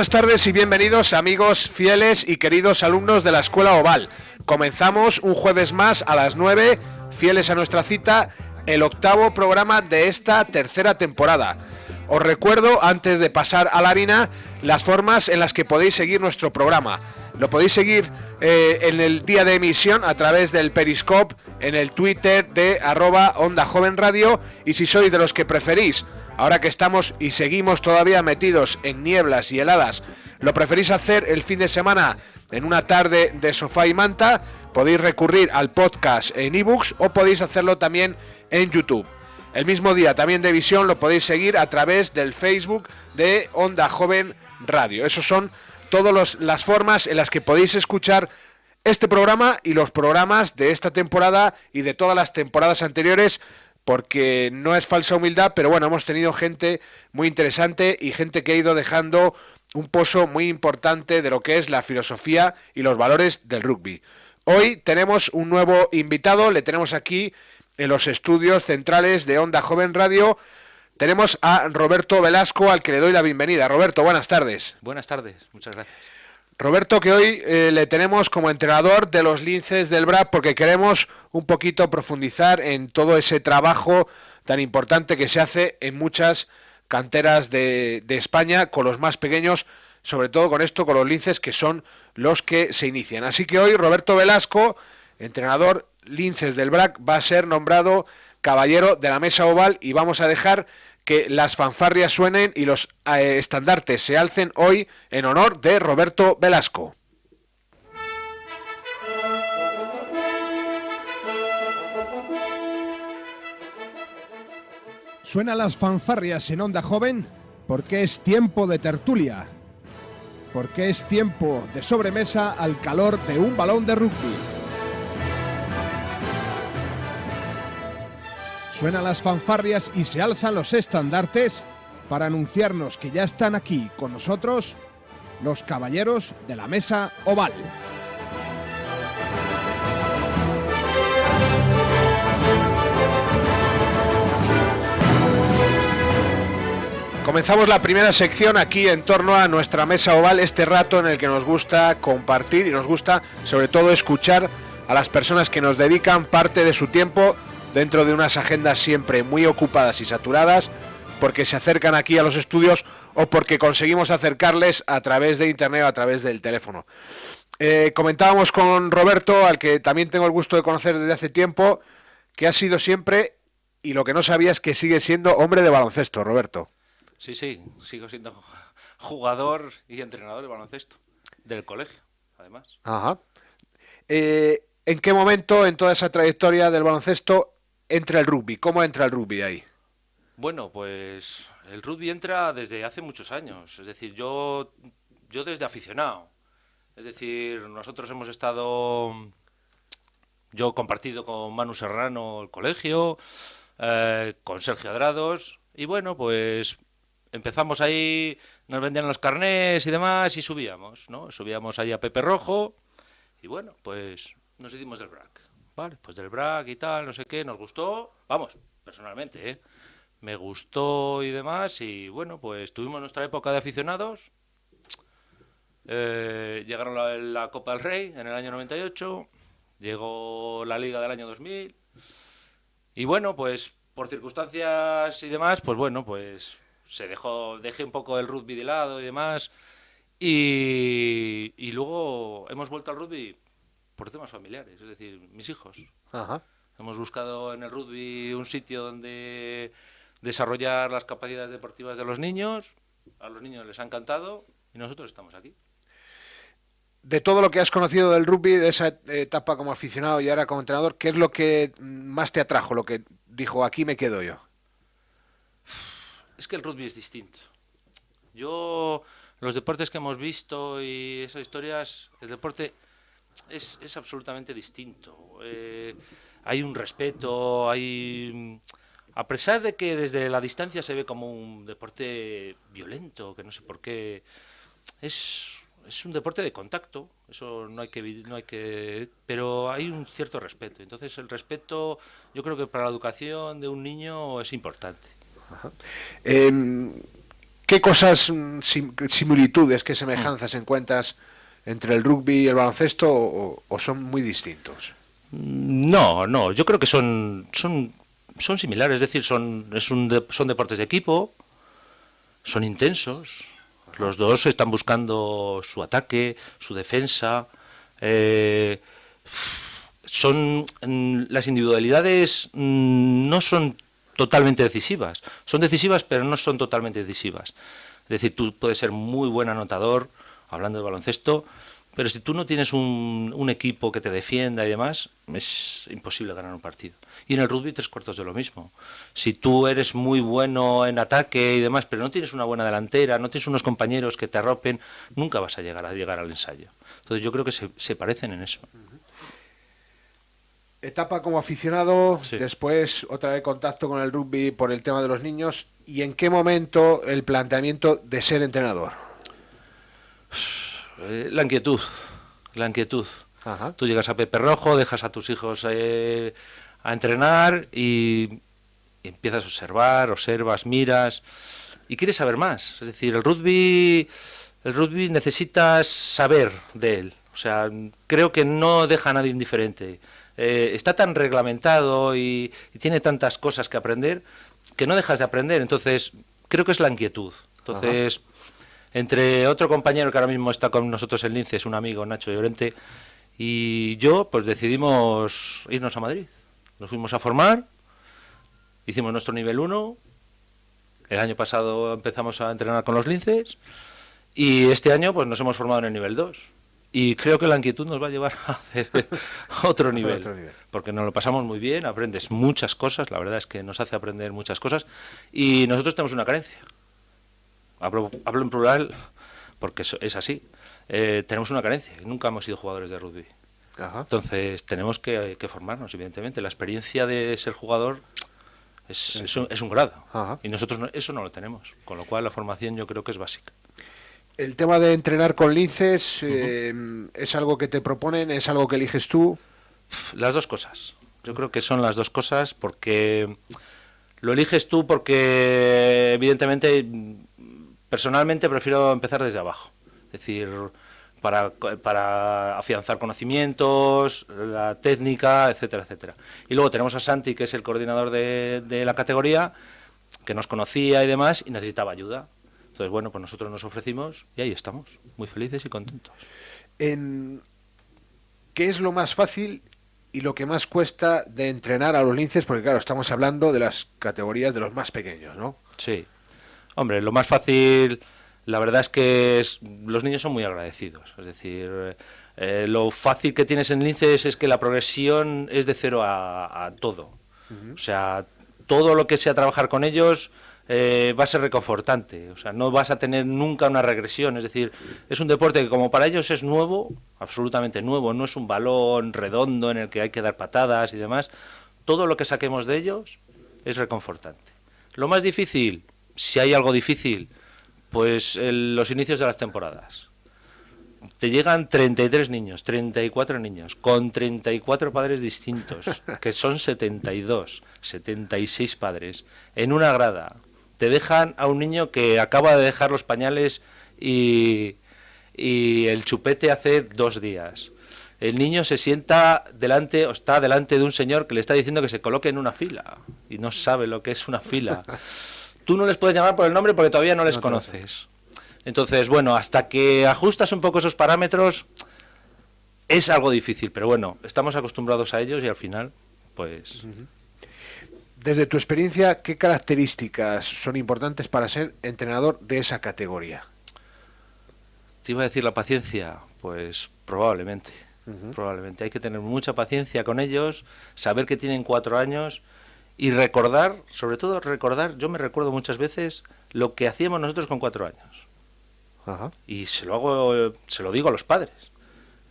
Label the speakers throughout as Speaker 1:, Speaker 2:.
Speaker 1: Buenas tardes y bienvenidos, amigos fieles y queridos alumnos de la Escuela Oval. Comenzamos un jueves más a las 9, fieles a nuestra cita, el octavo programa de esta tercera temporada. Os recuerdo, antes de pasar a la harina, las formas en las que podéis seguir nuestro programa. Lo podéis seguir en el día de emisión a través del Periscope, en el Twitter de @OndaJovenRadio, y si sois de los que preferís, ahora que estamos y seguimos todavía metidos en nieblas y heladas, lo preferís hacer el fin de semana en una tarde de sofá y manta, podéis recurrir al podcast en ebooks o podéis hacerlo también en YouTube. El mismo día también de visión lo podéis seguir a través del Facebook de Onda Joven Radio. Esos son todas las formas en las que podéis escuchar este programa y los programas de esta temporada y de todas las temporadas anteriores, porque no es falsa humildad, pero bueno, hemos tenido gente muy interesante y gente que ha ido dejando un pozo muy importante de lo que es la filosofía y los valores del rugby. Hoy tenemos un nuevo invitado, le tenemos aquí en los estudios centrales de Onda Joven Radio. Tenemos a Roberto Velasco, al que le doy la bienvenida. Roberto, buenas tardes.
Speaker 2: Buenas tardes, muchas gracias.
Speaker 1: Roberto, que hoy le tenemos como entrenador de los Linces del BRAC, porque queremos un poquito profundizar en todo ese trabajo tan importante que se hace en muchas canteras de España con los más pequeños, sobre todo con esto, con los Linces, que son los que se inician. Así que hoy Roberto Velasco, entrenador Linces del BRAC, va a ser nombrado caballero de la Mesa Oval, y vamos a dejar que las fanfarrias suenen y los estandartes se alcen hoy en honor de Roberto Velasco.
Speaker 3: Suenan las fanfarrias en Onda Joven porque es tiempo de tertulia, porque es tiempo de sobremesa al calor de un balón de rugby. Suenan las fanfarrias y se alzan los estandartes para anunciarnos que ya están aquí con nosotros los caballeros de la Mesa Oval.
Speaker 1: Comenzamos la primera sección aquí en torno a nuestra Mesa Oval, este rato en el que nos gusta compartir y nos gusta sobre todo escuchar a las personas que nos dedican parte de su tiempo dentro de unas agendas siempre muy ocupadas y saturadas, porque se acercan aquí a los estudios o porque conseguimos acercarles a través de internet o a través del teléfono. Comentábamos con Roberto, al que también tengo el gusto de conocer desde hace tiempo, que ha sido siempre, y lo que no sabía es que sigue siendo hombre de baloncesto, Roberto.
Speaker 2: Sí, sigo siendo jugador y entrenador de baloncesto, del colegio, además.
Speaker 1: Ajá. ¿En qué momento en toda esa trayectoria del baloncesto entra el rugby? ¿Cómo entra el rugby ahí?
Speaker 2: Bueno, pues el rugby entra desde hace muchos años, es decir, yo desde aficionado. Es decir, nosotros hemos estado, yo he compartido con Manu Serrano el colegio, con Sergio Adrados, y bueno, pues empezamos ahí, nos vendían los carnés y demás, y subíamos, ¿no? Subíamos ahí a Pepe Rojo, y bueno, pues nos hicimos del BRAC. Vale, pues del BRAC y tal, no sé qué, nos gustó, vamos, personalmente, me gustó y demás, y bueno, pues tuvimos nuestra época de aficionados, llegaron la Copa del Rey en el año 98, llegó la Liga del año 2000, y bueno, pues por circunstancias y demás, pues bueno, pues dejé un poco el rugby de lado y demás, y luego hemos vuelto al rugby por temas familiares, es decir, mis hijos.
Speaker 1: Ajá.
Speaker 2: Hemos buscado en el rugby un sitio donde desarrollar las capacidades deportivas de los niños, a los niños les ha encantado y nosotros estamos aquí.
Speaker 1: De todo lo que has conocido del rugby, de esa etapa como aficionado y ahora como entrenador, ¿qué es lo que más te atrajo, lo que dijo, aquí me quedo yo?
Speaker 2: Es que el rugby es distinto. Los deportes que hemos visto y esas historias, el deporte es absolutamente distinto. Hay un respeto, a pesar de que desde la distancia se ve como un deporte violento, que no sé por qué, es un deporte de contacto, eso no hay que, pero hay un cierto respeto. Entonces el respeto, yo creo que para la educación de un niño es importante.
Speaker 1: Ajá. ¿Qué cosas, similitudes, qué semejanzas encuentras entre el rugby y el baloncesto o son muy distintos?
Speaker 2: No, yo creo que son similares, es decir, son deportes de equipo, son intensos, los dos están buscando su ataque, su defensa, las individualidades no son totalmente decisivas, son decisivas pero no son totalmente decisivas, es decir, tú puedes ser muy buen anotador, hablando de baloncesto, pero si tú no tienes un equipo que te defienda y demás, es imposible ganar un partido. Y en el rugby 3/4 de lo mismo. Si tú eres muy bueno en ataque y demás, pero no tienes una buena delantera, no tienes unos compañeros que te arropen, nunca vas a llegar al ensayo. Entonces yo creo que se parecen en eso.
Speaker 1: Etapa como aficionado,
Speaker 2: Sí.
Speaker 1: después otra vez contacto con el rugby por el tema de los niños. ¿Y en qué momento el planteamiento de ser entrenador?
Speaker 2: La inquietud.
Speaker 1: Ajá.
Speaker 2: Tú llegas a Pepe Rojo, dejas a tus hijos a entrenar y empiezas a observas, miras y quieres saber más. Es decir, el rugby necesitas saber de él. O sea, creo que no deja a nadie indiferente. Está tan reglamentado y tiene tantas cosas que aprender que no dejas de aprender. Entonces, creo que es la inquietud. Entonces, entre otro compañero que ahora mismo está con nosotros en Lince, es un amigo, Nacho Llorente, y yo, pues decidimos irnos a Madrid. Nos fuimos a formar, hicimos nuestro nivel 1, el año pasado empezamos a entrenar con los linces, y este año pues nos hemos formado en el nivel 2. Y creo que la inquietud nos va a llevar a hacer otro nivel, porque nos lo pasamos muy bien, aprendes muchas cosas, la verdad es que nos hace aprender muchas cosas, y nosotros tenemos una carencia. Hablo en plural porque es así. Tenemos una carencia, nunca hemos sido jugadores de rugby.
Speaker 1: Ajá.
Speaker 2: Entonces tenemos que formarnos, evidentemente. La experiencia de ser jugador es un grado.
Speaker 1: Ajá.
Speaker 2: Y nosotros eso no lo tenemos, con lo cual la formación yo creo que es básica.
Speaker 1: El tema de entrenar con linces, ¿es algo que te proponen? ¿Es algo que eliges tú?
Speaker 2: Las dos cosas. Yo creo que son las dos cosas porque lo eliges tú porque evidentemente personalmente prefiero empezar desde abajo. Es decir, para afianzar conocimientos, la técnica, etcétera, etcétera. Y luego tenemos a Santi, que es el coordinador de la categoría, que nos conocía y demás, y necesitaba ayuda. Entonces, bueno, pues nosotros nos ofrecimos y ahí estamos, muy felices y contentos.
Speaker 1: ¿Qué es lo más fácil y lo que más cuesta de entrenar a los linces? Porque claro, estamos hablando de las categorías de los más pequeños, ¿no?
Speaker 2: Sí. Hombre, lo más fácil, la verdad es que los niños son muy agradecidos. Es decir, lo fácil que tienes en linces es que la progresión es de 0 a todo. O sea, todo lo que sea trabajar con ellos va a ser reconfortante. O sea, no vas a tener nunca una regresión. Es decir, es un deporte que como para ellos es nuevo, absolutamente nuevo, no es un balón redondo en el que hay que dar patadas y demás. Todo lo que saquemos de ellos es reconfortante. Lo más difícil, si hay algo difícil, pues los inicios de las temporadas. Te llegan 33 niños, 34 niños, con 34 padres distintos, que son 72, 76 padres, en una grada. Te dejan a un niño que acaba de dejar los pañales y el chupete hace 2 días. El niño se sienta delante o está delante de un señor que le está diciendo que se coloque en una fila y no sabe lo que es una fila. Tú no les puedes llamar por el nombre porque todavía no les conoces. Entonces, bueno, hasta que ajustas un poco esos parámetros es algo difícil, pero bueno, estamos acostumbrados a ellos y al final, pues...
Speaker 1: Desde tu experiencia, ¿qué características son importantes para ser entrenador de esa categoría?
Speaker 2: ¿Te iba a decir la paciencia? Pues probablemente. Probablemente. Hay que tener mucha paciencia con ellos, saber que tienen 4 años y recordar, sobre todo recordar, yo me recuerdo muchas veces lo que hacíamos nosotros con 4 años.
Speaker 1: Ajá.
Speaker 2: Y se lo digo a los padres.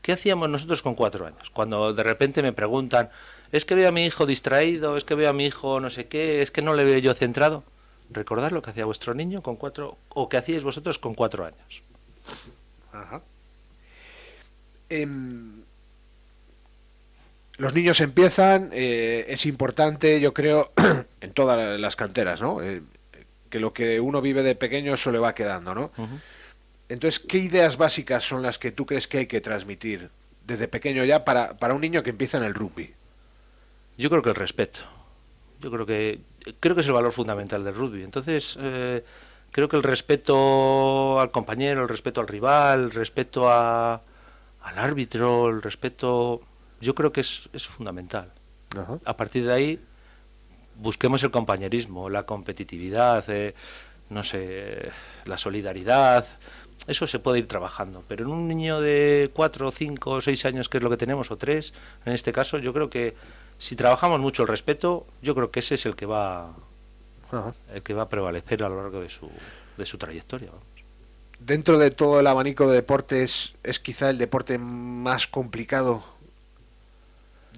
Speaker 2: ¿Qué hacíamos nosotros con 4 años? Cuando de repente me preguntan, es que veo a mi hijo distraído, es que veo a mi hijo no sé qué, es que no le veo yo centrado. Recordad lo que hacía vuestro niño con 4, o que hacíais vosotros con 4 años.
Speaker 1: Ajá. Los niños empiezan, es importante, yo creo, en todas las canteras, ¿no? que lo que uno vive de pequeño eso le va quedando, ¿no?
Speaker 2: Ujú.
Speaker 1: Entonces, ¿qué ideas básicas son las que tú crees que hay que transmitir desde pequeño ya para un niño que empieza en el rugby?
Speaker 2: Yo creo que el respeto. Creo que es el valor fundamental del rugby. Entonces, creo que el respeto al compañero, el respeto al rival, el respeto al árbitro, el respeto, yo creo que es fundamental.
Speaker 1: Ajá.
Speaker 2: A partir de ahí, busquemos el compañerismo, la competitividad, no sé, la solidaridad. Eso se puede ir trabajando, pero en un niño de 4, 5, 6 años, que es lo que tenemos, o 3, en este caso, yo creo que si trabajamos mucho el respeto, yo creo que ese es
Speaker 1: Ajá.
Speaker 2: el que va a prevalecer a lo largo de su trayectoria. Vamos.
Speaker 1: Dentro de todo el abanico de deportes, ¿es quizá el deporte más complicado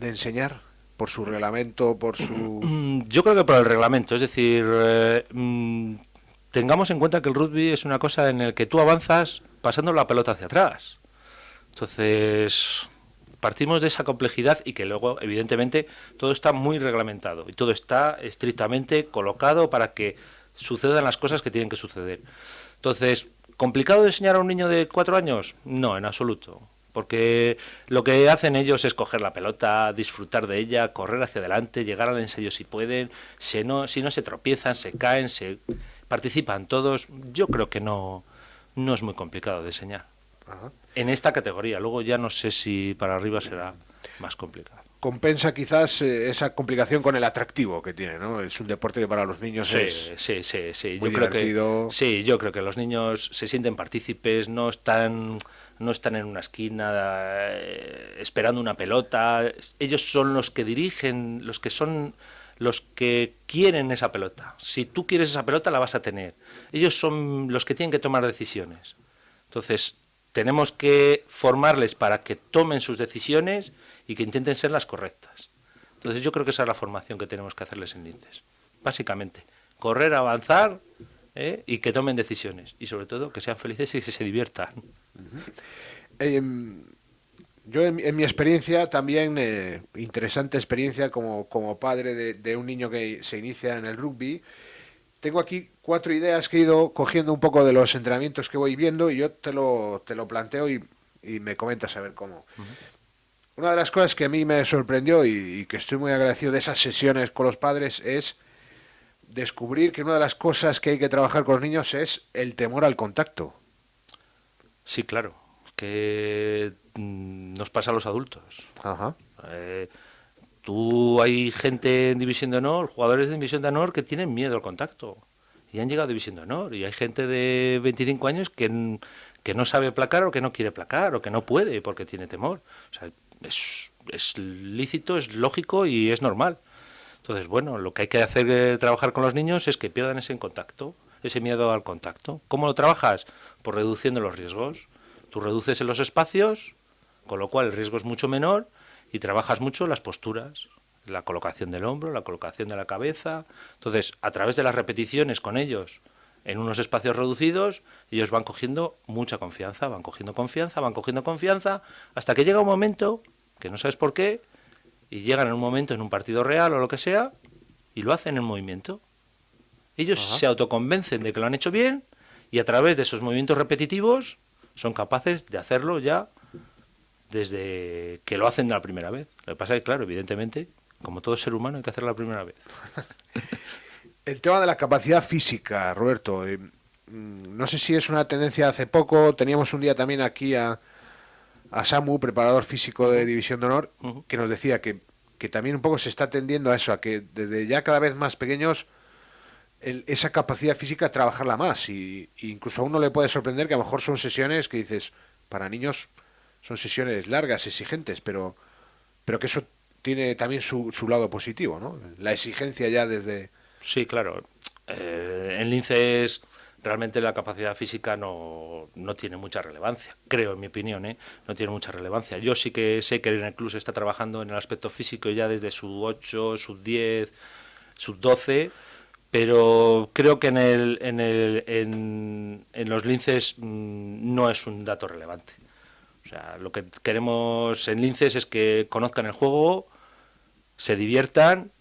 Speaker 1: de enseñar? Por su reglamento, por su...
Speaker 2: Yo creo que por el reglamento, es decir, tengamos en cuenta que el rugby es una cosa en la que tú avanzas pasando la pelota hacia atrás. Entonces, partimos de esa complejidad y que luego, evidentemente, todo está muy reglamentado y todo está estrictamente colocado para que sucedan las cosas que tienen que suceder. Entonces, ¿complicado de enseñar a un niño de 4 años? No, en absoluto. Porque lo que hacen ellos es coger la pelota, disfrutar de ella, correr hacia adelante, llegar al ensayo si pueden, si no se tropiezan, se caen, participan todos. Yo creo que no es muy complicado de enseñar.
Speaker 1: Ajá.
Speaker 2: En esta categoría, luego ya no sé si para arriba será más complicado.
Speaker 1: Compensa quizás esa complicación con el atractivo que tiene, ¿no? Es un deporte que para los niños es
Speaker 2: Sí.
Speaker 1: muy
Speaker 2: Yo creo
Speaker 1: divertido.
Speaker 2: yo creo que los niños se sienten partícipes, no están en una esquina esperando una pelota. Ellos son los que dirigen, los que quieren esa pelota. Si tú quieres esa pelota, la vas a tener. Ellos son los que tienen que tomar decisiones. Entonces, tenemos que formarles para que tomen sus decisiones y que intenten ser las correctas. Entonces, yo creo que esa es la formación que tenemos que hacerles en linces. Básicamente, correr, avanzar, y que tomen decisiones. Y sobre todo, que sean felices y que se diviertan.
Speaker 1: Yo en mi experiencia también, interesante experiencia como padre de un niño que se inicia en el rugby, tengo aquí 4 ideas que he ido cogiendo un poco de los entrenamientos que voy viendo y yo te lo planteo y me comentas a ver cómo. Una de las cosas que a mí me sorprendió y que estoy muy agradecido de esas sesiones con los padres es descubrir que una de las cosas que hay que trabajar con los niños es el temor al contacto.
Speaker 2: Sí, claro, que nos pasa a los adultos.
Speaker 1: Ajá.
Speaker 2: Hay gente en División de Honor, jugadores de División de Honor que tienen miedo al contacto y han llegado a División de Honor. Y hay gente de 25 años que no sabe placar o que no quiere placar o que no puede porque tiene temor. O sea, es lícito, es lógico y es normal. Entonces, bueno, lo que hay que hacer trabajar con los niños es que pierdan ese contacto, ese miedo al contacto. ¿Cómo lo trabajas? Pues reduciendo los riesgos. Tú reduces en los espacios, con lo cual el riesgo es mucho menor y trabajas mucho las posturas, la colocación del hombro, la colocación de la cabeza. Entonces, a través de las repeticiones con ellos en unos espacios reducidos, ellos van cogiendo mucha confianza, van cogiendo confianza, hasta que llega un momento, que no sabes por qué, y llegan en un momento, en un partido real o lo que sea, y lo hacen en movimiento. Ellos se autoconvencen de que lo han hecho bien, y a través de esos movimientos repetitivos son capaces de hacerlo ya desde que lo hacen la primera vez. Lo que pasa es que, claro, evidentemente, como todo ser humano, hay que hacerlo la primera vez.
Speaker 1: El tema de la capacidad física, Roberto, no sé si es una tendencia hace poco, teníamos un día también aquí a Samu, preparador físico de División de Honor, que nos decía que también un poco se está tendiendo a eso, a que desde ya cada vez más pequeños esa capacidad física trabajarla más y incluso a uno le puede sorprender que a lo mejor son sesiones que dices, para niños son sesiones largas, exigentes, pero que eso tiene también su lado positivo, ¿no? La exigencia ya desde...
Speaker 2: Sí, claro. En linces realmente la capacidad física no tiene mucha relevancia, creo, en mi opinión, no tiene mucha relevancia. Yo sí que sé que en el club se está trabajando en el aspecto físico ya desde sub 8, sub 10, sub 12, pero creo que en los linces no es un dato relevante. O sea, lo que queremos en linces es que conozcan el juego, se diviertan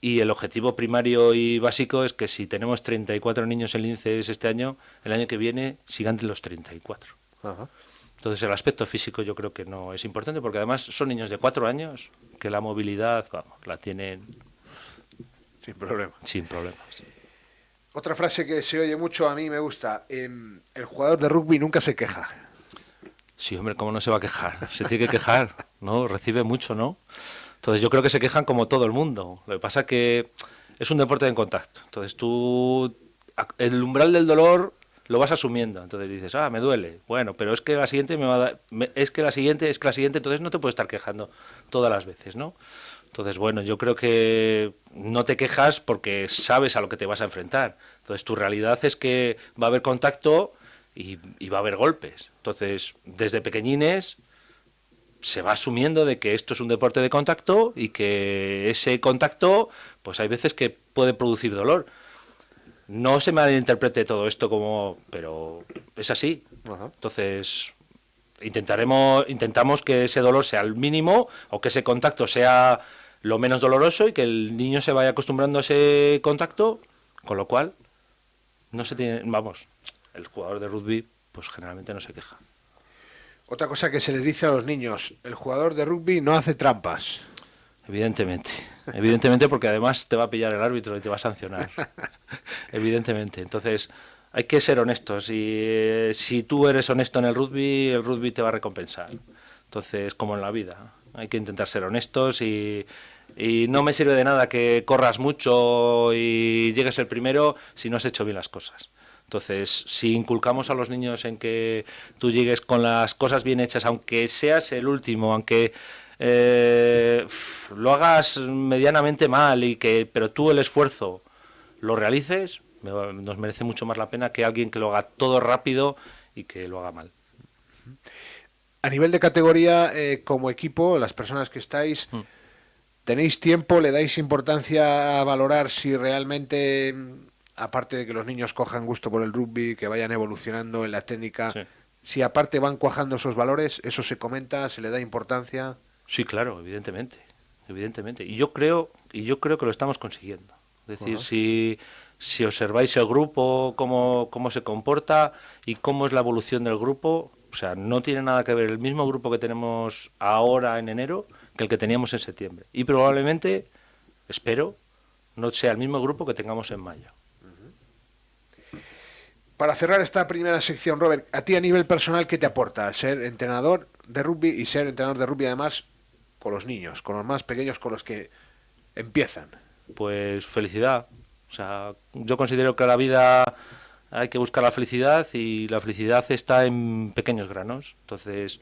Speaker 2: Y el objetivo primario y básico es que si tenemos 34 niños en linces este año, el año que viene sigan los 34.
Speaker 1: Ajá.
Speaker 2: Entonces el aspecto físico yo creo que no es importante, porque además son niños de 4 años que la movilidad, vamos, la tienen
Speaker 1: Sin problema.
Speaker 2: sin problemas.
Speaker 1: Otra frase que se oye mucho, a mí me gusta, el jugador de rugby nunca se queja.
Speaker 2: Sí, hombre, ¿cómo no se va a quejar? Se tiene que quejar, ¿no? Recibe mucho, ¿no? Entonces yo creo que se quejan como todo el mundo. Lo que pasa es que es un deporte en contacto. Entonces tú, el umbral del dolor lo vas asumiendo. Entonces dices, me duele. Bueno, pero es que la siguiente me va a dar, es que la siguiente, entonces no te puedes estar quejando todas las veces, ¿no? Entonces, bueno, yo creo que no te quejas porque sabes a lo que te vas a enfrentar. Entonces tu realidad es que va a haber contacto y va a haber golpes. Entonces, desde pequeñines se va asumiendo de que esto es un deporte de contacto y que ese contacto, pues hay veces que puede producir dolor. No se malinterprete todo esto como, pero es así.
Speaker 1: Ajá.
Speaker 2: Entonces, intentamos que ese dolor sea el mínimo o que ese contacto sea lo menos doloroso y que el niño se vaya acostumbrando a ese contacto, con lo cual no se tiene, vamos, el jugador de rugby pues generalmente no se queja.
Speaker 1: Otra cosa que se les dice a los niños, el jugador de rugby no hace trampas.
Speaker 2: Evidentemente, porque además te va a pillar el árbitro y te va a sancionar. Evidentemente. Entonces, hay que ser honestos y si tú eres honesto en el rugby te va a recompensar. Entonces, como en la vida, hay que intentar ser honestos y no me sirve de nada que corras mucho y llegues el primero si no has hecho bien las cosas. Entonces, si inculcamos a los niños en que tú llegues con las cosas bien hechas, aunque seas el último, aunque lo hagas medianamente mal pero tú el esfuerzo lo realices, nos merece mucho más la pena que alguien que lo haga todo rápido y que lo haga mal.
Speaker 1: A nivel de categoría, como equipo, las personas que estáis, ¿tenéis tiempo? ¿Le dais importancia a valorar si realmente, aparte de que los niños cojan gusto por el rugby, que vayan evolucionando en la técnica,
Speaker 2: Sí.
Speaker 1: si aparte van cuajando esos valores, eso se comenta, se le da importancia?
Speaker 2: Sí, claro, evidentemente. Y yo creo que lo estamos consiguiendo. Es decir, si observáis el grupo, cómo se comporta y cómo es la evolución del grupo, o sea, no tiene nada que ver el mismo grupo que tenemos ahora en enero que el que teníamos en septiembre. Y probablemente, espero, no sea el mismo grupo que tengamos en mayo.
Speaker 1: Para cerrar esta primera sección, Robert, a ti a nivel personal, ¿qué te aporta ser entrenador de rugby y ser entrenador de rugby además con los niños, con los más pequeños, con los que empiezan?
Speaker 2: Pues felicidad. O sea, yo considero que la vida hay que buscar la felicidad y la felicidad está en pequeños granos. Entonces,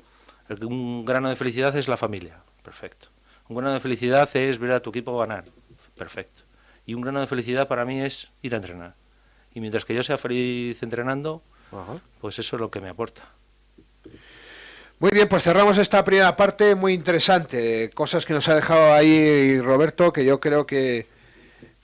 Speaker 2: un grano de felicidad es la familia. Perfecto. Un grano de felicidad es ver a tu equipo ganar. Perfecto. Y un grano de felicidad para mí es ir a entrenar. Y mientras que yo sea feliz entrenando, pues eso es lo que me aporta.
Speaker 1: Muy bien, pues cerramos esta primera parte muy interesante. Cosas que nos ha dejado ahí Roberto que yo creo que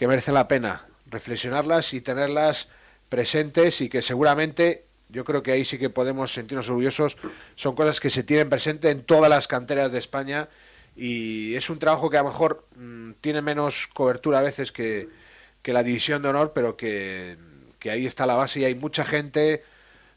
Speaker 1: merecen la pena reflexionarlas y tenerlas presentes y que seguramente, yo creo que ahí sí que podemos sentirnos orgullosos, son cosas que se tienen presente en todas las canteras de España y es un trabajo que a lo mejor tiene menos cobertura a veces que la división de honor, pero que ahí está la base y hay mucha gente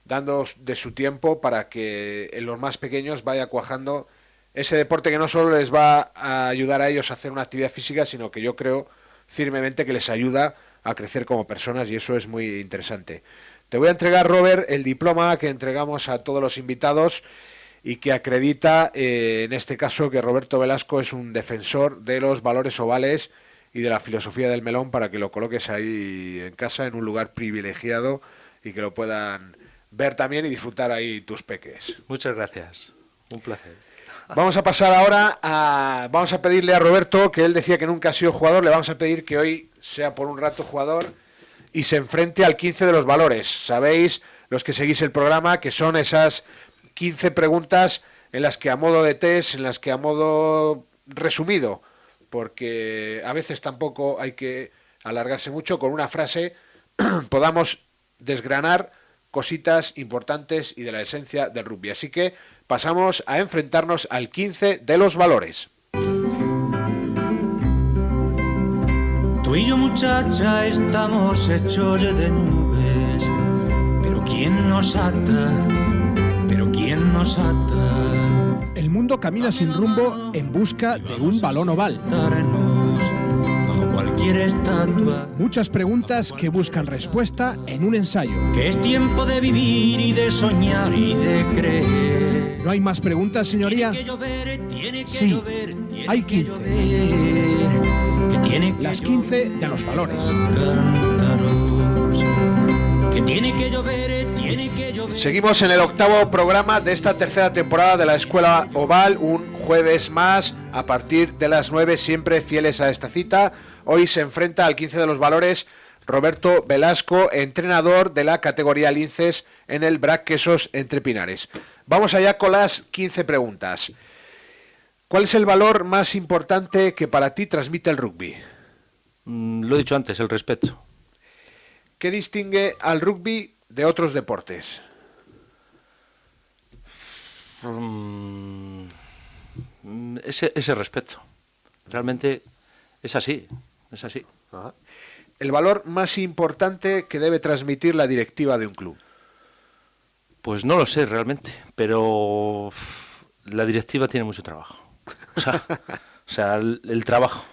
Speaker 1: dando de su tiempo para que en los más pequeños vaya cuajando ese deporte que no solo les va a ayudar a ellos a hacer una actividad física, sino que yo creo firmemente que les ayuda a crecer como personas y eso es muy interesante. Te voy a entregar, Robert, el diploma que entregamos a todos los invitados y que acredita, en este caso, que Roberto Velasco es un defensor de los valores ovales y de la filosofía del melón para que lo coloques ahí en casa, en un lugar privilegiado y que lo puedan ver también y disfrutar ahí tus peques.
Speaker 2: Muchas gracias. Un placer.
Speaker 1: Vamos a pasar ahora vamos a pedirle a Roberto, que él decía que nunca ha sido jugador, le vamos a pedir que hoy sea por un rato jugador y se enfrente al 15 de los valores. Sabéis, los que seguís el programa, que son esas 15 preguntas en las que a modo de test, en las que a modo resumido, porque a veces tampoco hay que alargarse mucho, con una frase podamos desgranar cositas importantes y de la esencia del rugby. Así que pasamos a enfrentarnos al 15 de los valores.
Speaker 4: Tú y yo, muchacha, estamos hechos de nubes, pero ¿quién nos ata? Pero ¿quién nos ata?
Speaker 3: El mundo camina sin rumbo en busca de un balón oval.
Speaker 4: Bajo cualquier estatua.
Speaker 3: Muchas preguntas que buscan respuesta en un ensayo.
Speaker 4: Que es tiempo de vivir y de soñar y de creer.
Speaker 3: ¿No hay más preguntas, señoría? Sí, hay 15. Las 15 de los valores.
Speaker 4: Que tiene que llover, tiene que llover.
Speaker 1: Seguimos en el octavo programa de esta tercera temporada de la Escuela Oval, un jueves más a partir de las 9, siempre fieles a esta cita. Hoy se enfrenta al 15 de los valores Roberto Velasco, entrenador de la categoría Linces en el BRAC Quesos Entre Pinares. Vamos allá con las 15 preguntas. ¿Cuál es el valor más importante que para ti transmite el rugby?
Speaker 2: Lo he dicho antes, el respeto.
Speaker 1: ¿Qué distingue al rugby de otros deportes?
Speaker 2: Ese respeto. Realmente es así, es así.
Speaker 1: Ajá. ¿El valor más importante que debe transmitir la directiva de un club?
Speaker 2: Pues no lo sé realmente, pero la directiva tiene mucho trabajo. O sea, el trabajo.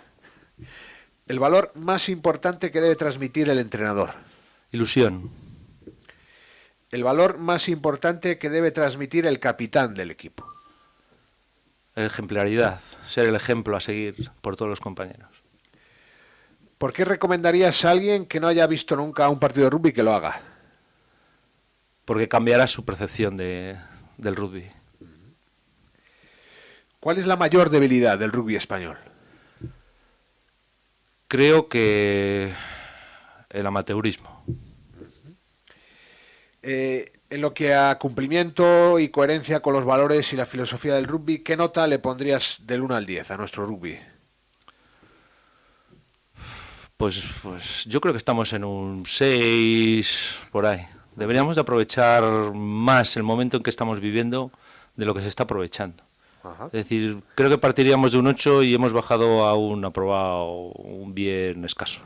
Speaker 1: ¿El valor más importante que debe transmitir el entrenador?
Speaker 2: Ilusión.
Speaker 1: ¿El valor más importante que debe transmitir el capitán del equipo?
Speaker 2: Ejemplaridad, ser el ejemplo a seguir por todos los compañeros.
Speaker 1: ¿Por qué recomendarías a alguien que no haya visto nunca un partido de rugby que lo haga?
Speaker 2: Porque cambiará su percepción del rugby.
Speaker 1: ¿Cuál es la mayor debilidad del rugby español?
Speaker 2: Creo que el amateurismo.
Speaker 1: En lo que a cumplimiento y coherencia con los valores y la filosofía del rugby, ¿qué nota le pondrías del 1 al 10 a nuestro rugby?
Speaker 2: Pues yo creo que estamos en un 6 por ahí. Deberíamos de aprovechar más el momento en que estamos viviendo de lo que se está aprovechando.
Speaker 1: Ajá.
Speaker 2: Es decir, creo que partiríamos de un 8 y hemos bajado a un aprobado, un bien escaso.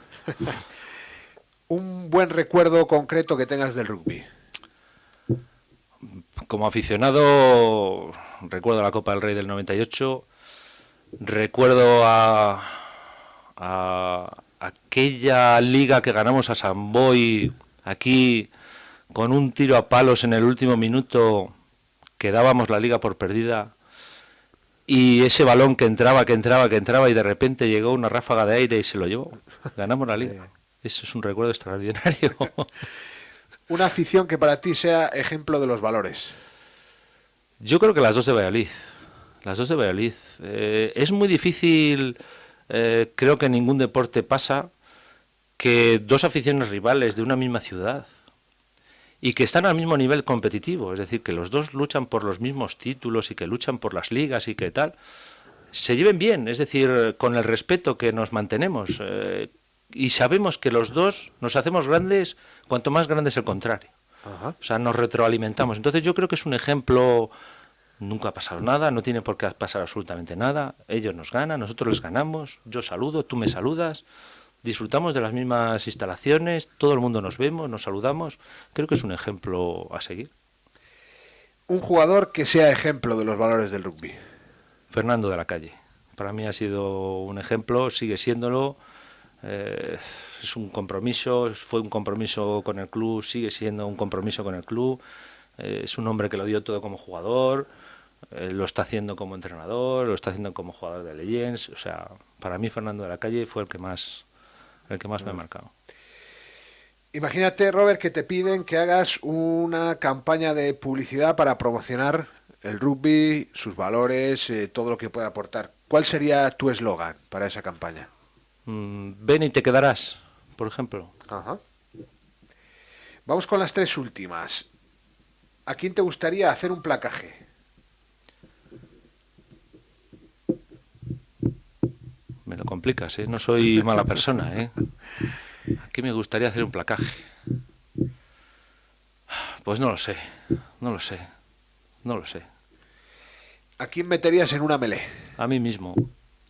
Speaker 1: Un buen recuerdo concreto que tengas del rugby.
Speaker 2: Como aficionado, recuerdo la Copa del Rey del 98, recuerdo a aquella liga que ganamos a San Boi aquí con un tiro a palos en el último minuto, que dábamos la liga por perdida, y ese balón que entraba y de repente llegó una ráfaga de aire y se lo llevó. Ganamos la liga. Eso es un recuerdo extraordinario.
Speaker 1: Una afición que para ti sea ejemplo de los valores.
Speaker 2: Yo creo que las dos de Valladolid. Las dos de Valladolid. Es muy difícil, creo que en ningún deporte pasa, que dos aficiones rivales de una misma ciudad y que están al mismo nivel competitivo, es decir, que los dos luchan por los mismos títulos y que luchan por las ligas y que tal, se lleven bien, es decir, con el respeto que nos mantenemos. Y sabemos que los dos nos hacemos grandes cuanto más grande es el contrario.
Speaker 1: Ajá.
Speaker 2: O sea, nos retroalimentamos. Entonces yo creo que es un ejemplo. Nunca ha pasado nada, no tiene por qué pasar absolutamente nada. Ellos nos ganan, nosotros les ganamos, yo saludo, tú me saludas, disfrutamos de las mismas instalaciones, todo el mundo nos vemos, nos saludamos. Creo que es un ejemplo a seguir.
Speaker 1: Un jugador que sea ejemplo de los valores del rugby.
Speaker 2: Fernando de la Calle. Para mí ha sido un ejemplo, sigue siéndolo. Es un compromiso, fue un compromiso con el club, sigue siendo un compromiso con el club. Es un hombre que lo dio todo como jugador, lo está haciendo como entrenador, lo está haciendo como jugador de Legends. O sea, para mí Fernando de la Calle fue el que más me ha marcado.
Speaker 1: Imagínate, Robert, que te piden que hagas una campaña de publicidad para promocionar el rugby, sus valores, todo lo que pueda aportar. ¿Cuál sería tu eslogan para esa campaña?
Speaker 2: Ven y te quedarás, por ejemplo.
Speaker 1: Ajá. Vamos con las tres últimas. ¿A quién te gustaría hacer un placaje?
Speaker 2: Me lo complicas, ¿eh? No soy mala persona, ¿eh? ¿A quién me gustaría hacer un placaje? Pues no lo sé.
Speaker 1: ¿A quién meterías en una melé?
Speaker 2: A mí mismo.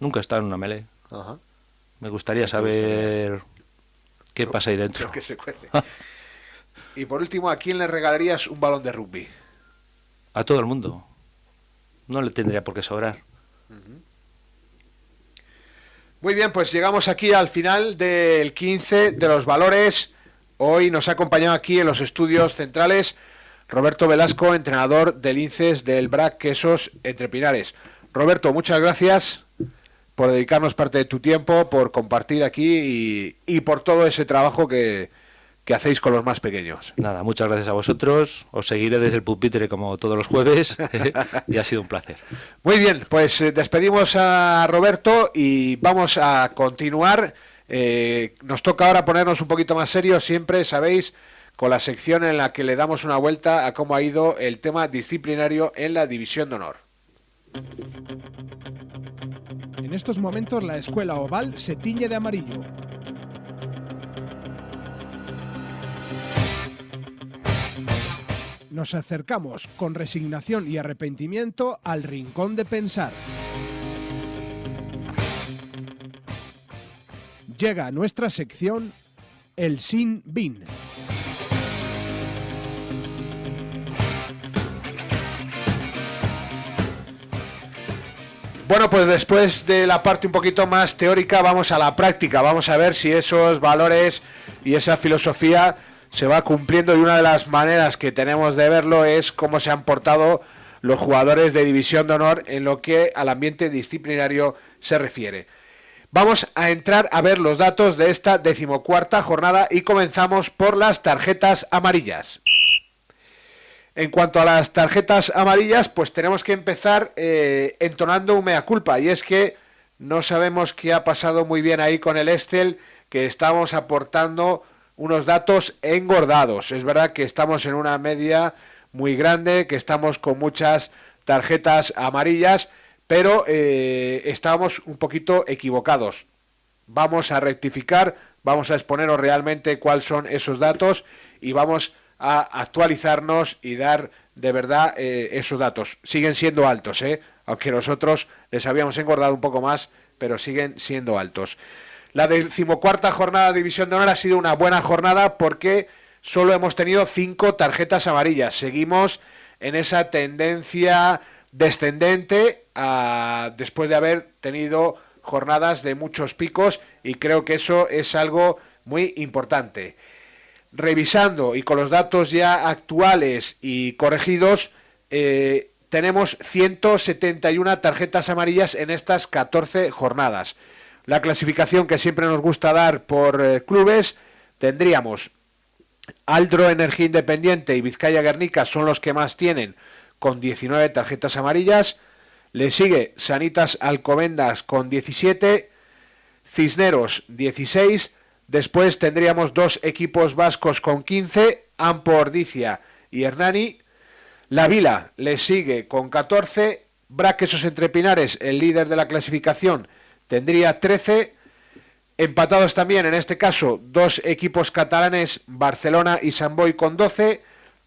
Speaker 2: Nunca he estado en una melee.
Speaker 1: Ajá.
Speaker 2: Me gustaría saber qué pasa ahí dentro.
Speaker 1: Lo que se cuece. Y por último, ¿a quién le regalarías un balón de rugby?
Speaker 2: A todo el mundo. No le tendría por qué sobrar.
Speaker 1: Muy bien, pues llegamos aquí al final del 15 de los valores. Hoy nos ha acompañado aquí en los estudios centrales Roberto Velasco, entrenador del Linces del BRAC Quesos Entre Pinares. Roberto, muchas gracias por dedicarnos parte de tu tiempo, por compartir aquí y por todo ese trabajo que hacéis con los más pequeños.
Speaker 2: Nada, muchas gracias a vosotros. Os seguiré desde el pupitre como todos los jueves y ha sido un placer.
Speaker 1: Muy bien, pues despedimos a Roberto y vamos a continuar. Nos toca ahora ponernos un poquito más serios, siempre, sabéis, con la sección en la que le damos una vuelta a cómo ha ido el tema disciplinario en la División de Honor.
Speaker 3: En estos momentos la escuela oval se tiñe de amarillo. Nos acercamos con resignación y arrepentimiento al rincón de pensar. Llega a nuestra sección el Sin Bin.
Speaker 1: Bueno, pues después de la parte un poquito más teórica, vamos a la práctica. Vamos a ver si esos valores y esa filosofía se va cumpliendo, y una de las maneras que tenemos de verlo es cómo se han portado los jugadores de División de Honor en lo que al ambiente disciplinario se refiere. Vamos a entrar a ver los datos de esta 14ª jornada y comenzamos por las tarjetas amarillas. En cuanto a las tarjetas amarillas, pues tenemos que empezar entonando un mea culpa, y es que no sabemos qué ha pasado muy bien ahí con el Estel, que estamos aportando unos datos engordados. Es verdad que estamos en una media muy grande, que estamos con muchas tarjetas amarillas, pero estábamos un poquito equivocados. Vamos a rectificar, vamos a exponeros realmente cuáles son esos datos y vamos a actualizarnos y dar de verdad esos datos. Siguen siendo altos, aunque nosotros les habíamos engordado un poco más, pero siguen siendo altos. La 14ª jornada de División de Honor ha sido una buena jornada porque solo hemos tenido 5 tarjetas amarillas. Seguimos en esa tendencia descendente después de haber tenido jornadas de muchos picos, y creo que eso es algo muy importante. Revisando y con los datos ya actuales y corregidos, tenemos 171 tarjetas amarillas en estas 14 jornadas. La clasificación que siempre nos gusta dar por clubes, tendríamos Aldro Energía Independiente y Vizcaya Guernica son los que más tienen, con 19 tarjetas amarillas. Le sigue Sanitas Alcobendas con 17, Cisneros 16, después tendríamos 2 equipos vascos con 15, Ampo Ordicia y Hernani. La Vila le sigue con 14, BRAC Quesos Entre Pinares, el líder de la clasificación, tendría 13, empatados también en este caso 2 equipos catalanes, Barcelona y Sant Boi con 12,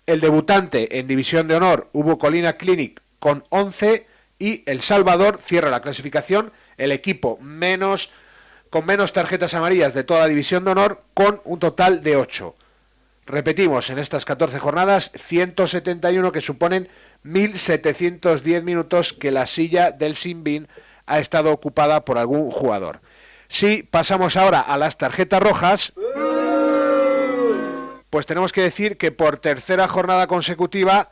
Speaker 1: el debutante en División de Honor, Ubu Colina Clinic con 11, y El Salvador cierra la clasificación, el equipo con menos tarjetas amarillas de toda la División de Honor, con un total de 8. Repetimos, en estas 14 jornadas, 171 que suponen 1.710 minutos que la silla del Sin Bin ha estado ocupada por algún jugador. Si pasamos ahora a las tarjetas rojas, pues tenemos que decir que por tercera jornada consecutiva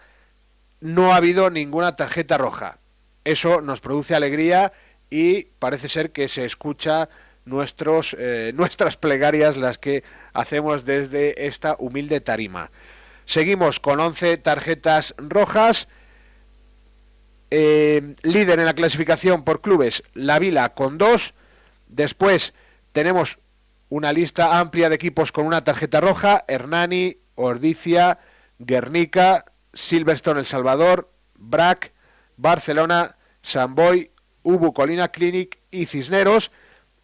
Speaker 1: no ha habido ninguna tarjeta roja. Eso nos produce alegría y parece ser que se escucha nuestras plegarias, las que hacemos desde esta humilde tarima. Seguimos con 11 tarjetas rojas. Líder en la clasificación por clubes, La Vila con 2. Después tenemos una lista amplia de equipos con una tarjeta roja: Hernani, Ordicia, Guernica, Silverstone El Salvador, BRAC, Barcelona, Sant Boi, Ubu Colina Clinic y Cisneros.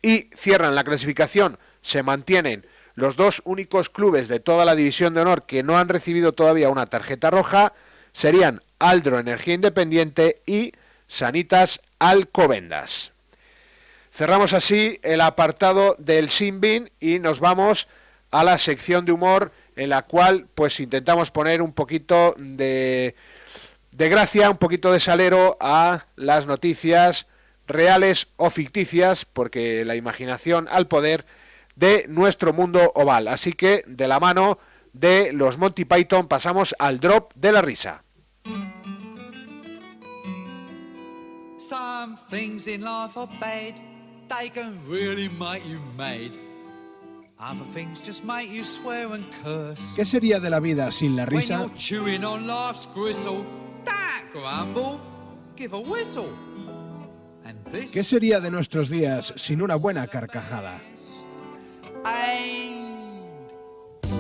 Speaker 1: Y cierran la clasificación, se mantienen los 2 únicos clubes de toda la División de Honor que no han recibido todavía una tarjeta roja, serían Aldro Energía Independiente y Sanitas Alcobendas. Cerramos así el apartado del Sin Bin y nos vamos a la sección de humor, en la cual pues intentamos poner un poquito de gracia, un poquito de salero a las noticias reales o ficticias, porque la imaginación al poder, de nuestro mundo oval. Así que, de la mano de los Monty Python, pasamos al drop de la risa.
Speaker 5: Some things in life are bad, they can really make you mad. Other things just make you swear and curse.
Speaker 3: ¿Qué sería de la vida sin la risa?
Speaker 5: When you're chewing on life's gristle, don't grumble, give a whistle. And this
Speaker 3: ¿Qué sería de nuestros días sin una buena carcajada?
Speaker 5: and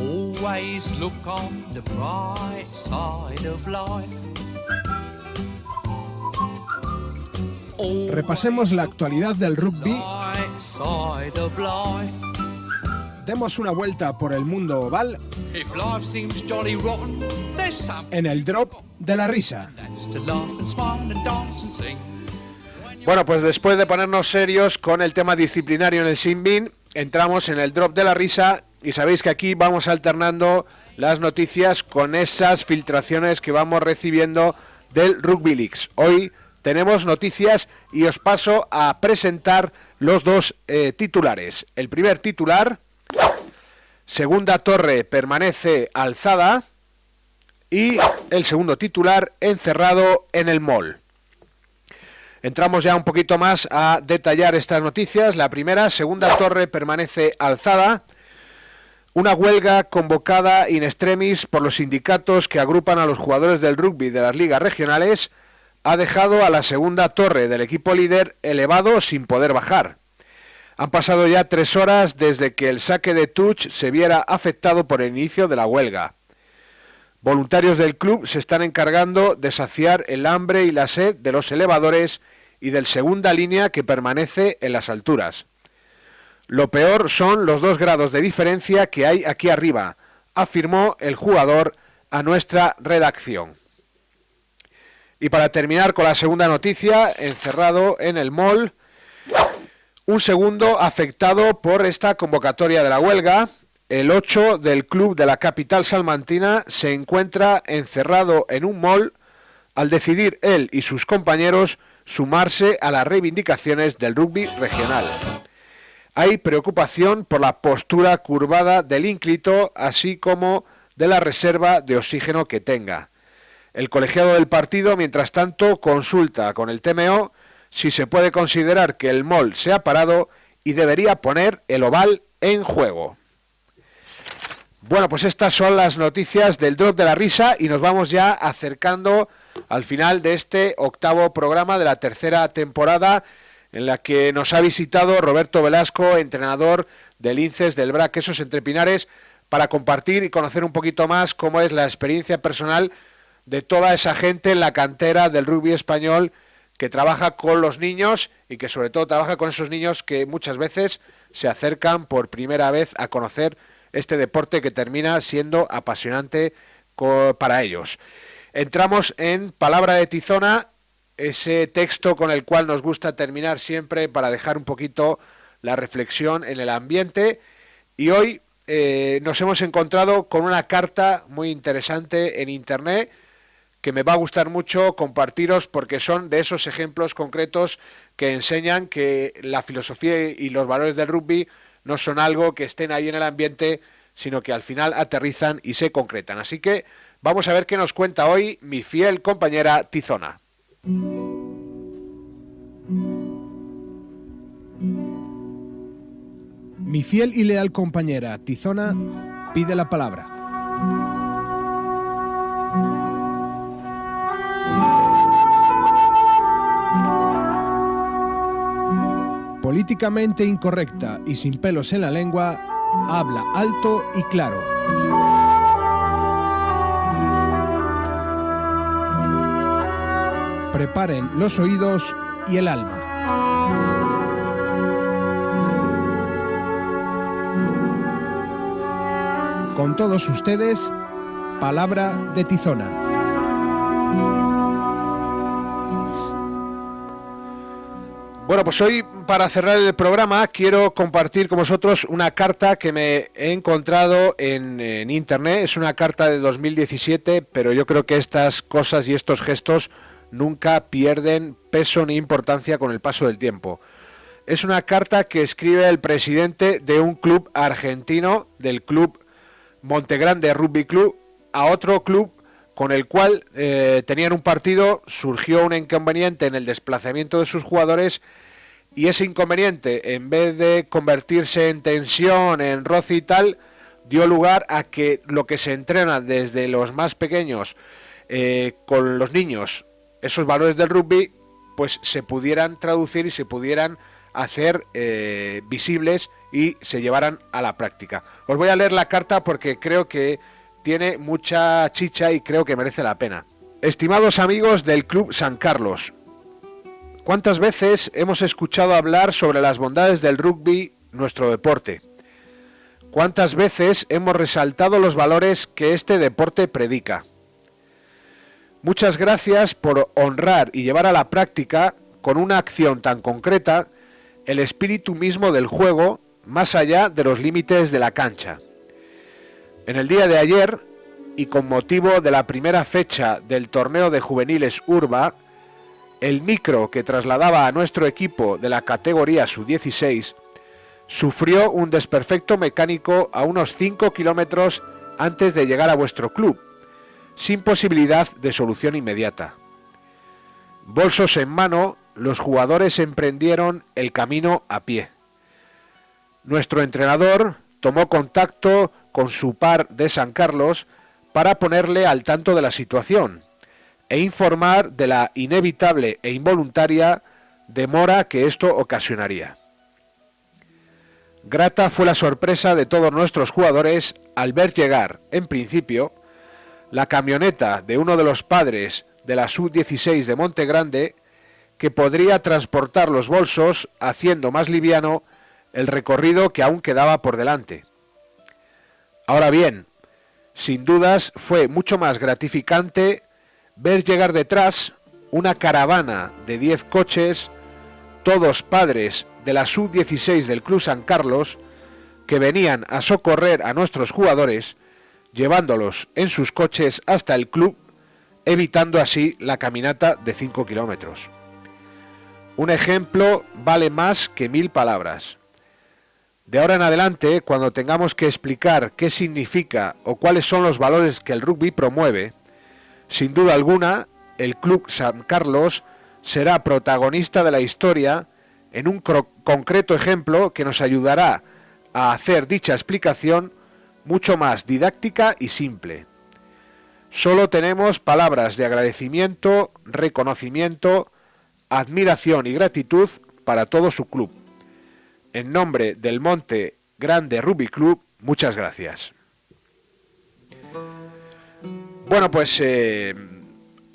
Speaker 5: always look on the bright side of life.
Speaker 3: Repasemos la actualidad del rugby,
Speaker 5: Bright side of life.
Speaker 3: demos una vuelta por el mundo oval
Speaker 5: If life seems jolly rotten, there's something
Speaker 3: en el drop de la risa.
Speaker 5: that's to laugh and smile and dance and sing.
Speaker 1: Bueno, pues después de ponernos serios con el tema disciplinario en el Sin Bin, entramos en el drop de la risa y sabéis que aquí vamos alternando las noticias con esas filtraciones que vamos recibiendo del Rugby Leagues. Hoy tenemos noticias y os paso a presentar los dos titulares. El primer titular: segunda torre permanece alzada, y el segundo titular: encerrado en el mall. Entramos ya un poquito más a detallar estas noticias. La primera: segunda torre permanece alzada. Una huelga convocada in extremis por los sindicatos que agrupan a los jugadores del rugby de las ligas regionales ha dejado a la segunda torre del equipo líder elevado sin poder bajar. Han pasado ya 3 horas desde que el saque de touch se viera afectado por el inicio de la huelga. Voluntarios del club se están encargando de saciar el hambre y la sed de los elevadores y del segunda línea que permanece en las alturas. Lo peor son los 2 grados de diferencia que hay aquí arriba, afirmó el jugador a nuestra redacción. Y para terminar con la segunda noticia, encerrado en el mall, un segundo afectado por esta convocatoria de la huelga. El 8 del club de la capital salmantina se encuentra encerrado en un mall al decidir él y sus compañeros sumarse a las reivindicaciones del rugby regional. Hay preocupación por la postura curvada del ínclito, así como de la reserva de oxígeno que tenga. El colegiado del partido, mientras tanto, consulta con el TMO si se puede considerar que el mall se ha parado y debería poner el oval en juego. Bueno, pues estas son las noticias del drop de la risa y nos vamos ya acercando al final de este 8º programa de la 3ª temporada, en la que nos ha visitado Roberto Velasco, entrenador del Linces del BRA Quesos Entre Pinares, para compartir y conocer un poquito más cómo es la experiencia personal de toda esa gente en la cantera del rugby español que trabaja con los niños y que sobre todo trabaja con esos niños que muchas veces se acercan por primera vez a conocer este deporte que termina siendo apasionante para ellos. Entramos en Palabra de Tizona, ese texto con el cual nos gusta terminar siempre para dejar un poquito la reflexión en el ambiente, y hoy nos hemos encontrado con una carta muy interesante en internet que me va a gustar mucho compartiros, porque son de esos ejemplos concretos que enseñan que la filosofía y los valores del rugby no son algo que estén ahí en el ambiente, sino que al final aterrizan y se concretan. Así que vamos a ver qué nos cuenta hoy mi fiel compañera Tizona.
Speaker 3: Mi fiel y leal compañera Tizona pide la palabra. Políticamente incorrecta y sin pelos en la lengua, habla alto y claro. Preparen los oídos y el alma. Con todos ustedes, Palabra de Tizona.
Speaker 1: Bueno, pues hoy, para cerrar el programa, quiero compartir con vosotros una carta que me he encontrado en internet. Es una carta de 2017, pero yo creo que estas cosas y estos gestos nunca pierden peso ni importancia con el paso del tiempo. Es una carta que escribe el presidente de un club argentino, del club Montegrande Rugby Club, a otro club con el cual tenían un partido, surgió un inconveniente en el desplazamiento de sus jugadores y ese inconveniente, en vez de convertirse en tensión, en roce y tal, dio lugar a que lo que se entrena desde los más pequeños con los niños, esos valores del rugby, pues se pudieran traducir y se pudieran hacer visibles y se llevaran a la práctica. Os voy a leer la carta porque creo que tiene mucha chicha y creo que merece la pena. Estimados amigos del Club San Carlos, ¿cuántas veces hemos escuchado hablar sobre las bondades del rugby, nuestro deporte? ¿Cuántas veces hemos resaltado los valores que este deporte predica? Muchas gracias por honrar y llevar a la práctica, con una acción tan concreta, el espíritu mismo del juego, más allá de los límites de la cancha. En el día de ayer, y con motivo de la primera fecha del torneo de juveniles Urba, el micro que trasladaba a nuestro equipo de la categoría sub-16 sufrió un desperfecto mecánico a unos 5 kilómetros antes de llegar a vuestro club, sin posibilidad de solución inmediata. Bolsos en mano, los jugadores emprendieron el camino a pie. Nuestro entrenador tomó contacto con su par de San Carlos para ponerle al tanto de la situación e informar de la inevitable e involuntaria demora que esto ocasionaría. Grata fue la sorpresa de todos nuestros jugadores al ver llegar, en principio, la camioneta de uno de los padres de la sub-16 de Montegrande, que podría transportar los bolsos haciendo más liviano el recorrido que aún quedaba por delante. Ahora bien, sin dudas fue mucho más gratificante ver llegar detrás una caravana de 10 coches, todos padres de la sub-16 del Club San Carlos, que venían a socorrer a nuestros jugadores, llevándolos en sus coches hasta el club, evitando así la caminata de 5 kilómetros. Un ejemplo vale más que 1000 palabras. De ahora en adelante, cuando tengamos que explicar qué significa o cuáles son los valores que el rugby promueve, sin duda alguna, el Club San Carlos será protagonista de la historia en un concreto ejemplo que nos ayudará a hacer dicha explicación mucho más didáctica y simple. Solo tenemos palabras de agradecimiento, reconocimiento, admiración y gratitud para todo su club. En nombre del Montegrande Rugby Club, muchas gracias. Bueno, pues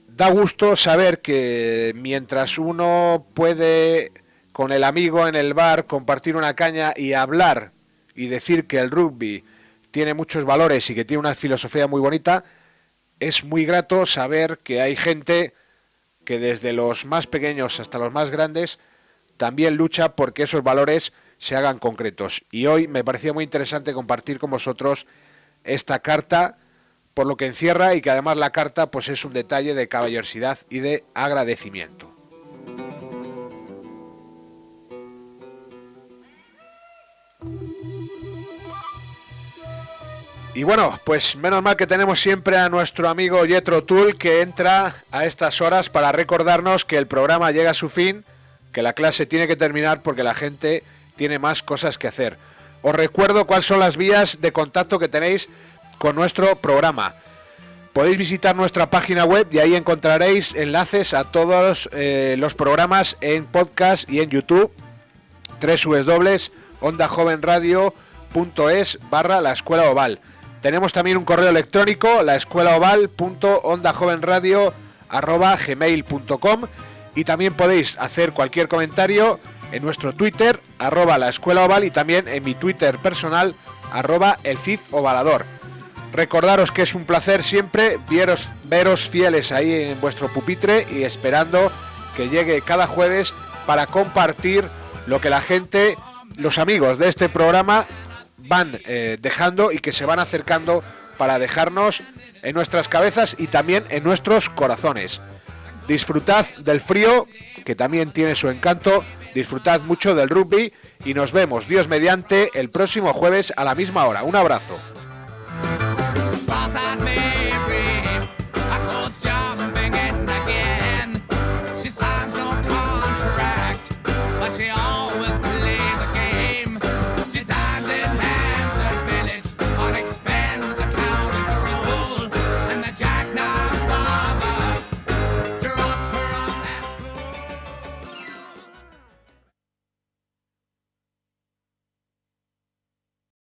Speaker 1: da gusto saber que mientras uno puede con el amigo en el bar compartir una caña y hablar y decir que el rugby tiene muchos valores y que tiene una filosofía muy bonita, es muy grato saber que hay gente que desde los más pequeños hasta los más grandes también lucha porque esos valores se hagan concretos. Y hoy me parecía muy interesante compartir con vosotros esta carta, por lo que encierra, y que además la carta pues es un detalle de caballerosidad y de agradecimiento. Y bueno, pues menos mal que tenemos siempre a nuestro amigo Jethro Tull, que entra a estas horas para recordarnos que el programa llega a su fin, que la clase tiene que terminar porque la gente tiene más cosas que hacer. Os recuerdo cuáles son las vías de contacto que tenéis con nuestro programa. Podéis visitar nuestra página web y ahí encontraréis enlaces a todos los programas en podcast y en YouTube. www.ondajovenradio.es/La Escuela Oval. Tenemos también un correo electrónico, laescuelaoval.ondajovenradio@gmail.com, y también podéis hacer cualquier comentario en nuestro Twitter, @laescuelaoval, y también en mi Twitter personal, @elcidovalador. Recordaros que es un placer siempre veros fieles ahí en vuestro pupitre y esperando que llegue cada jueves para compartir lo que la gente, los amigos de este programa van dejando y que se van acercando para dejarnos en nuestras cabezas y también en nuestros corazones. Disfrutad del frío, que también tiene su encanto, disfrutad mucho del rugby y nos vemos, Dios mediante, el próximo jueves a la misma hora. Un abrazo.